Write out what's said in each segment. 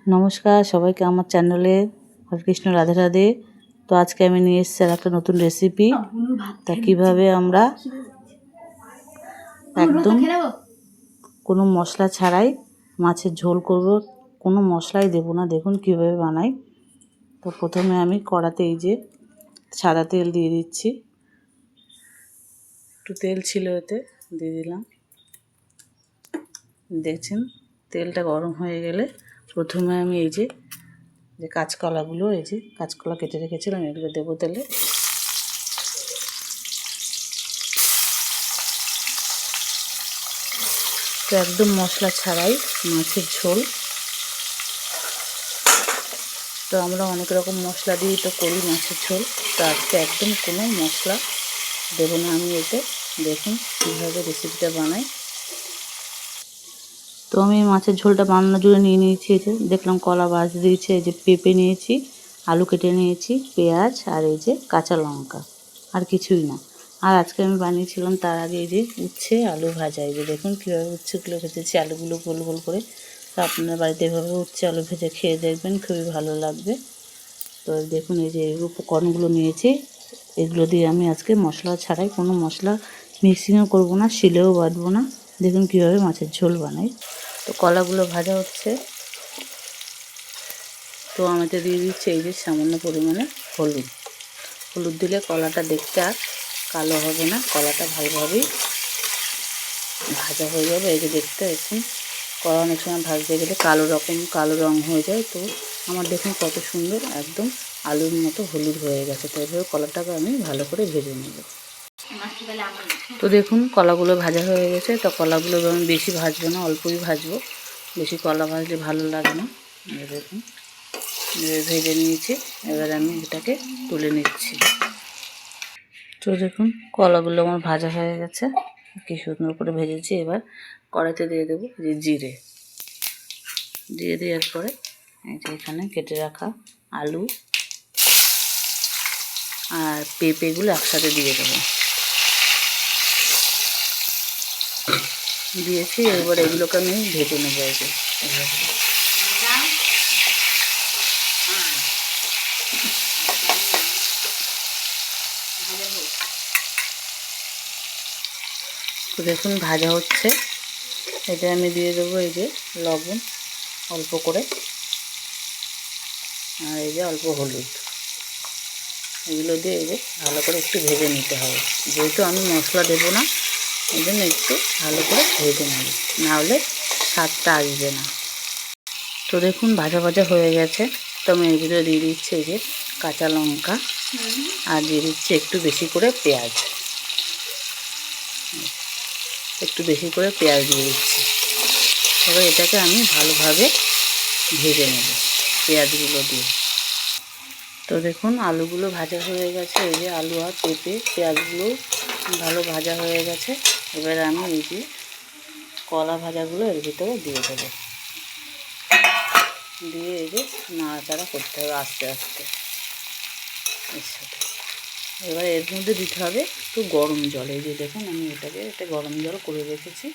নমস্কার সবাইকে আমার চ্যানেলে হরে কৃষ্ণ রাধে রাধে। তো আজকে আমি নিয়ে এসেছি একটা নতুন রেসিপি। তা কীভাবে আমরা একদম কোনো মশলা ছাড়াই মাছের ঝোল করব, কোনো মশলাই দেবো না। দেখুন কীভাবে বানাই। তো প্রথমে আমি কড়াতে এই যে সাদা তেল দিয়ে দিচ্ছি, একটু তেল ছিল এতে দিয়ে দিলাম। দেখছেন তেলটা গরম হয়ে গেলে প্রথমে আমি এই যে কাঁচকলাগুলো, এই যে কাঁচকলা কেটে রেখেছিলাম, এগুলো দেবো তেলে। তো একদম মশলা ছাড়াই মাছের ঝোল। তো আমরা অনেক রকম মশলা দিয়েই তো করি মাছের ঝোল, তো আজকে একদম কোনো মশলা দেবো না আমি এতে। দেখুন কীভাবে রেসিপিটা বানাই। তো আমি মাছের ঝোলটা বানানোর জন্য নিয়ে নিয়েছি, এই যে দেখলাম কলা ভাজা দিয়েছি, এই যে পেঁপে নিয়েছি, আলু কেটে নিয়েছি, পেঁয়াজ আর এই যে কাঁচা লঙ্কা, আর কিছুই না। আর আজকে আমি বানিয়েছিলাম তার আগে এই যে উচ্ছে আলু ভাজা। এই যে দেখুন কীভাবে উচ্ছেগুলো ভেজেছি, আলুগুলো গোল গোল করে। তো আপনার বাড়িতে এভাবে উচ্ছে আলু ভেজে খেয়ে দেখবেন, খুবই ভালো লাগবে। তো দেখুন এই যে উপকরণগুলো নিয়েছি, এগুলো দিয়ে আমি আজকে মশলা ছাড়াই, কোনো মশলা মিক্সিংও করবো না, শিলেও বাটবো না। দেখুন কীভাবে মাছের ঝোল বানাই। তো কলাগুলো ভাজা হচ্ছে, তো আমাদের দিয়ে দিচ্ছে এই যে সামান্য পরিমাণে হলুদ। হলুদ দিলে কলাটা দেখতে আর কালো হবে না, কলাটা ভালোভাবেই ভাজা হয়ে যাবে। এই যে দেখতে এখন কলা অনেক সময় ভাজতে গেলে কালো রঙ হয়ে যায়। তো আমার দেখুন কত সুন্দর একদম আলুর মতো হলুদ হয়ে গেছে। তো এইভাবে কলাটাকে আমি ভালো করে ভেজে নেব। তো দেখুন কলাগুলো ভাজা হয়ে গেছে। তো কলাগুলো আমি বেশি ভাজবো না, অল্পই ভাজবো, বেশি কলা ভাজলে ভালো লাগে না। দেখুন ভেজে নিয়েছি, এবার আমি এটাকে তুলে নিচ্ছি। তো দেখুন কলাগুলো আমার ভাজা হয়ে গেছে, কি সুন্দর করে ভেজেছি। এবার কড়াইতে দিয়ে দেবো যে জিরে, দিয়ে দেওয়ার পরে এই যে এখানে কেটে রাখা আলু আর পেঁপেগুলো একসাথে দিয়ে দেবো, দিয়েছি। এবার এগুলোকে আমি ভেজে নেবো। এই যে তো দেখুন ভাজা হচ্ছে, এটা আমি দিয়ে দেবো এই যে লবণ অল্প করে, আর এই যে অল্প হলুদ। এগুলো দিয়ে এই যে ভালো করে একটু ভেজে নিতে হবে, যেহেতু আমি মশলা দেবো না এই জন্য একটু ভালো করে ভেজে নেব, নাহলে স্বাদটা আসবে না। তো দেখুন ভাজা ভাজা হয়ে গেছে। তো আমি এর ভিতরে দিয়ে দিচ্ছি এই যে কাঁচা লঙ্কা, আর দিয়ে দিচ্ছি একটু বেশি করে পেঁয়াজ, একটু বেশি করে পেঁয়াজ দিয়ে দিচ্ছি। এবার এটাকে আমি ভালোভাবে ভেজে নেব পেঁয়াজগুলো দিয়ে। তো দেখুন আলুগুলো ভাজা হয়ে গেছে, এই যে আলু আর পেঁপে পেঁয়াজগুলো ভালো ভাজা হয়ে গেছে। এবার আমি এই যে কলা ভাজাগুলো এর ভিতরে দিয়ে দেবো, দিয়ে এই যে নাড়াচাড়া করতে হবে আস্তে আস্তে এর সাথে। এবার এর মধ্যে দিতে হবে একটু গরম জল। এই যে দেখুন আমি এটা গরম জল করে রেখেছি,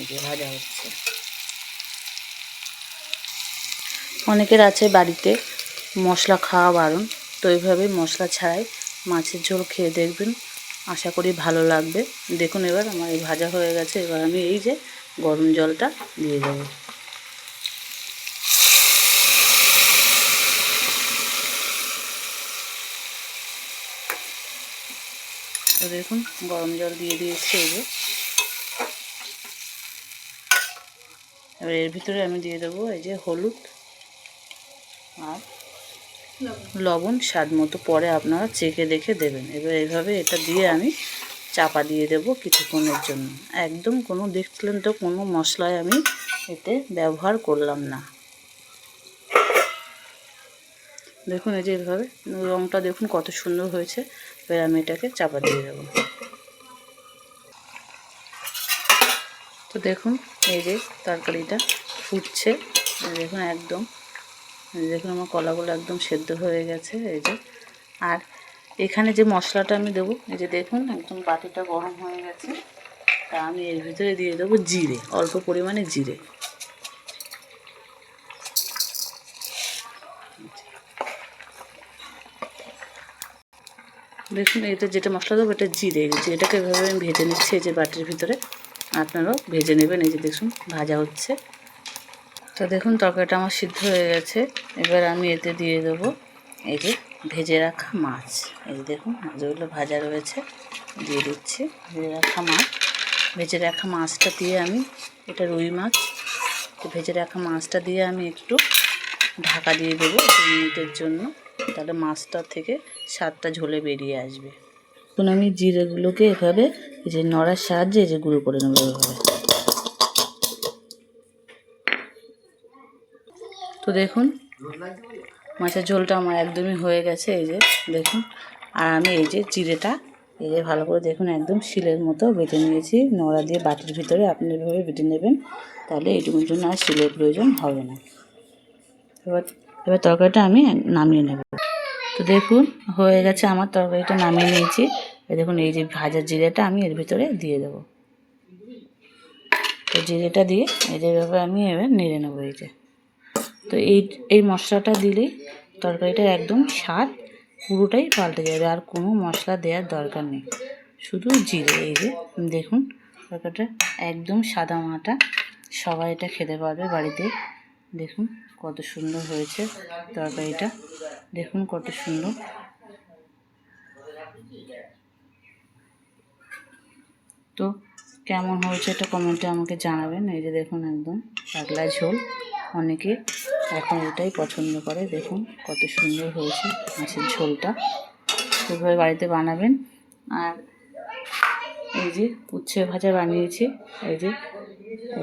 এই যে ভাজা হচ্ছে। অনেকের আছে বাড়িতে মশলা খাওয়া বারণ, তো এইভাবে মশলা ছাড়াই মাছের ঝোল খেয়ে দেখবেন, আশা করি ভালো লাগবে। দেখুন এবার আমার এই ভাজা হয়ে গেছে, এবার আমি এই যে গরম জলটা দিয়ে দেবো। তো দেখুন গরম জল দিয়ে দিয়েছি এই যে। এবার এর ভিতরে আমি দিয়ে দেবো এই যে হলুদ আর লবণ স্বাদ মতো, পরে আপনারা চেখে দেখে দেবেন। এবার এইভাবে এটা দিয়ে আমি চাপা দিয়ে দেবো কিছুক্ষণের জন্য। একদম কোনো দেখলেন তো কোনো মশলায় আমি এতে ব্যবহার করলাম না। দেখুন এই যে এইভাবে রঙটা দেখুন কত সুন্দর হয়েছে। এবার আমি এটাকে চাপা দিয়ে দেবো। তো দেখুন এই যে তরকারিটা ফুটছে, দেখুন একদম, দেখুন আমার কলাগুলো একদম সেদ্ধ হয়ে গেছে এই যে। আর এখানে যে মশলাটা আমি দেবো, এই যে দেখুন একদম বাটিটা গরম হয়ে গেছে। তা আমি এর ভিতরে দিয়ে দেবো জিরে, অল্প পরিমাণে জিরে। দেখুন এটা যেটা মশলা দেবো এটা জিরে, এটাকে এভাবে আমি ভেজে নিচ্ছি এই যে বাটির ভিতরে। আপনারাও ভেজে নেবেন। এই যে দেখুন ভাজা হচ্ছে। তো দেখুন তরকারিটা আমার সিদ্ধ হয়ে গেছে। এবার আমি এতে দিয়ে দেবো এই যে ভেজে রাখা মাছ। এই যে দেখুন মাছগুলো ভাজা রয়েছে, দিয়ে দিচ্ছি ভেজে রাখা মাছ। ভেজে রাখা মাছটা দিয়ে আমি, এটা রুই মাছ, তো ভেজে রাখা মাছটা দিয়ে আমি একটু ঢাকা দিয়ে দেবো 2 মিনিটের জন্য, তাহলে মাছটা থেকে স্বাদটা ঝোলে বেরিয়ে আসবে। এখন আমি জিরেগুলোকে এভাবে এই যে নড়ার সাহায্যে এই যে গুঁড়ো করে নেবো এভাবে। তো দেখুন মাছের ঝোলটা আমার একদমই হয়ে গেছে। এই যে দেখুন, আর আমি এই যে জিরেটা এই যে ভালো করে দেখুন একদম শিলের মতো বেটে নিয়েছি নোড়া দিয়ে বাটির ভিতরে। আপনি এভাবে বেটে নেবেন, তাহলে এইটুকুর জন্য আর শিলের প্রয়োজন হবে না। এবার তরকারিটা আমি নামিয়ে নেব। তো দেখুন হয়ে গেছে আমার তরকারিটা, নামিয়ে নিয়েছি। এই দেখুন এই যে ভাজা জিরেটা আমি এর ভিতরে দিয়ে দেবো। তো জিরেটা দিয়ে এই যে এভাবে আমি এবার নেড়ে নেবো। এই যে তো এই মশলাটা দিলেই তরকারিটার একদম স্বাদ পুরোটাই পাল্টে যাবে, আর কোনো মশলা দেওয়ার দরকার নেই, শুধু জিরে। এই যে দেখুন তরকারিটা একদম সাদা মাটা, সবাই এটা খেতে পারবে বাড়িতে। দেখুন কত সুন্দর হয়েছে তরকারিটা, দেখুন কত সুন্দর। তো কেমন হয়েছে এটা কমেন্টে আমাকে জানাবেন। এই যে দেখুন একদম পাতলা ঝোল, অনেকে এখন এটাই পছন্দ করে। দেখুন কত সুন্দর হয়েছে মাছের ঝোলটা, এভাবে বাড়িতে বানাবেন। আর এই যে উচ্ছে ভাজা বানিয়েছি, এই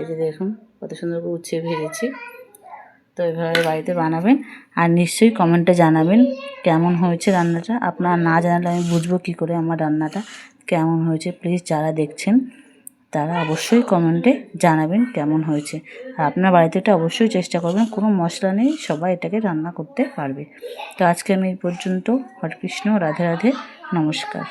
যে দেখুন কত সুন্দর করে উচ্ছে ভেজেছি। তো এভাবে বাড়িতে বানাবেন, আর নিশ্চয়ই কমেন্টে জানাবেন কেমন হয়েছে রান্নাটা। আপনারা না জানালে আমি বুঝবো কী করে আমার রান্নাটা কেমন হয়েছে। প্লিজ যারা দেখছেন তারা অবশ্যই কমেন্টে জানাবেন কেমন হয়েছে। আর আপনার বাড়িতে এটা অবশ্যই চেষ্টা করবেন, কোনো মশলা নেই, সবাই এটাকে রান্না করতে পারবে। তো আজকে আমি এই পর্যন্ত। হরে কৃষ্ণ, রাধে রাধে, নমস্কার।